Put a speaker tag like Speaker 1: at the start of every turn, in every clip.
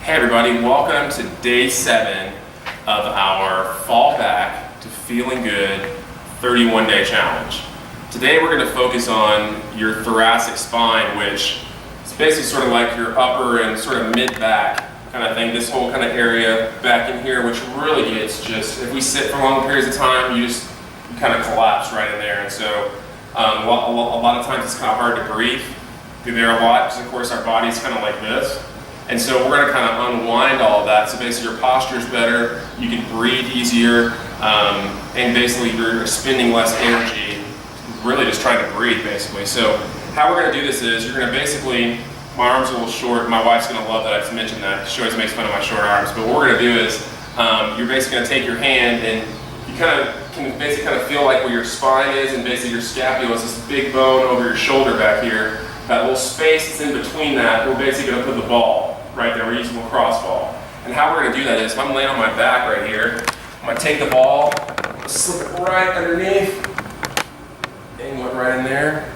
Speaker 1: Hey everybody, welcome to day 7 of our Fall Back to Feeling Good 31-day challenge. Today we're going to focus on your thoracic spine, which is basically sort of like your upper and sort of mid-back kind of thing. This whole kind of area back in here, which really gets just, if we sit for long periods of time, you kind of collapse right in there. And so a lot of times it's kind of hard to breathe through there a lot because of course our body's kind of like this. And so we're going to kind of unwind all of that. So basically your posture is better, you can breathe easier, and basically you're spending less energy really just trying to breathe basically. So how we're going to do this is you're going to basically, my arms are a little short, my wife's going to love that I've mentioned that, she always makes fun of my short arms, but what we're going to do is you're basically going to take your hand and you can basically kind of feel like where your spine is and basically your scapula is this big bone over your shoulder back here. That little space that's in between that, we're basically going to put the ball right there. We're using a lacrosse ball. And how we're going to do that is, if I'm laying on my back right here, I'm going to take the ball, slip it right underneath, and went right in there.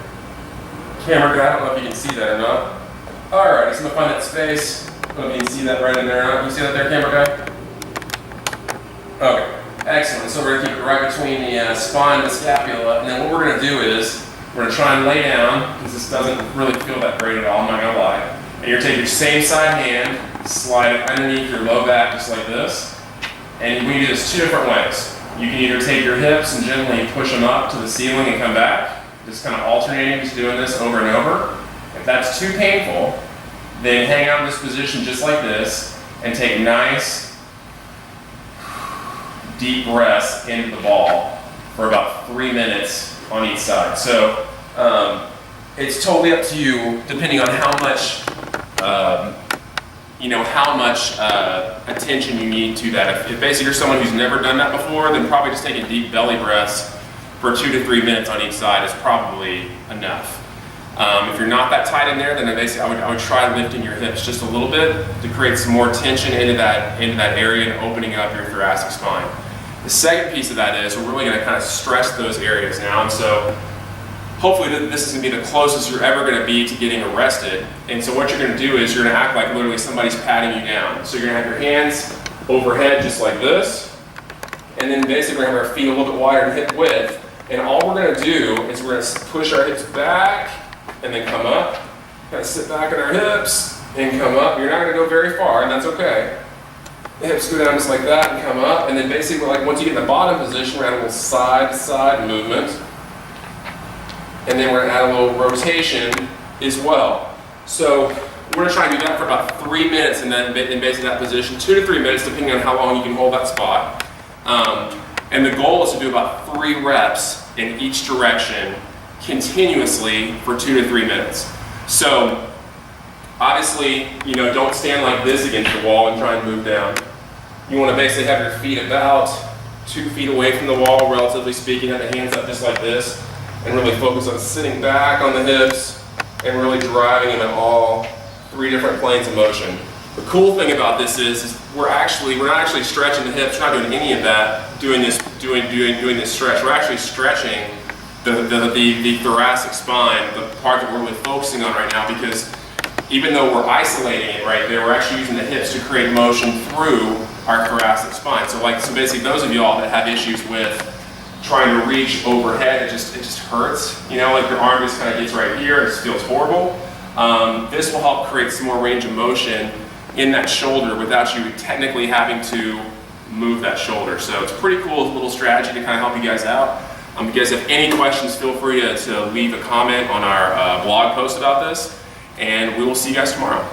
Speaker 1: Camera guy, I don't know if you can see that or not. Alright, just going to find that space. I don't know if you can see that right in there or not. Can you see that there, camera guy? Okay, excellent. So we're going to keep it right between the spine and the scapula. And then what we're going to do is, we're going to try and lay down, because this doesn't really feel that great at all, I'm not going to lie. And you're going to take your same side hand, slide it underneath your low back just like this. And we can do this 2 different ways. You can either take your hips and gently push them up to the ceiling and come back, just kind of alternating, just doing this over and over. If that's too painful, then hang out in this position just like this and take nice, deep breaths into the ball for about 3 minutes on each side. So it's totally up to you, depending on how much attention you need to that. If basically you're someone who's never done that before, then probably just taking deep belly breaths for 2 to 3 minutes on each side is probably enough. If you're not that tight in there, then basically I would try lifting your hips just a little bit to create some more tension into that area and opening up your thoracic spine. The second piece of that is we're really going to kind of stress those areas now, and so hopefully this is going to be the closest you're ever going to be to getting arrested. And so what you're going to do is you're going to act like literally somebody's patting you down. So you're going to have your hands overhead just like this, and then basically we're going to have our feet a little bit wider in hip width, and all we're going to do is we're going to push our hips back and then come up, kind of sit back on our hips and come up. You're not going to go very far, and that's okay. The hips go down just like that and come up, and then basically like once you get in the bottom position, we're going to add a little side-to-side movement, and then we're going to add a little rotation as well. So we're going to try and do that for about 3 minutes in basically that position, 2 to 3 minutes depending on how long you can hold that spot. And the goal is to do about 3 reps in each direction continuously for 2 to 3 minutes. So obviously, don't stand like this against the wall and try and move down. You want to basically have your feet about 2 feet away from the wall, relatively speaking, have the hands up just like this, and really focus on sitting back on the hips and really driving them in all 3 different planes of motion. The cool thing about this is we're not actually stretching the hips, we're not doing any of that, doing this stretch. We're actually stretching the thoracic spine, the part that we're really focusing on right now, because even though we're isolating it right there, we're actually using the hips to create motion through our thoracic spine. So basically those of y'all that have issues with trying to reach overhead, it just hurts. Like your arm just kind of gets right here, it just feels horrible. This will help create some more range of motion in that shoulder without you technically having to move that shoulder. So it's a pretty cool little strategy to kind of help you guys out. If you guys have any questions, feel free to leave a comment on our blog post about this, and we will see you guys tomorrow.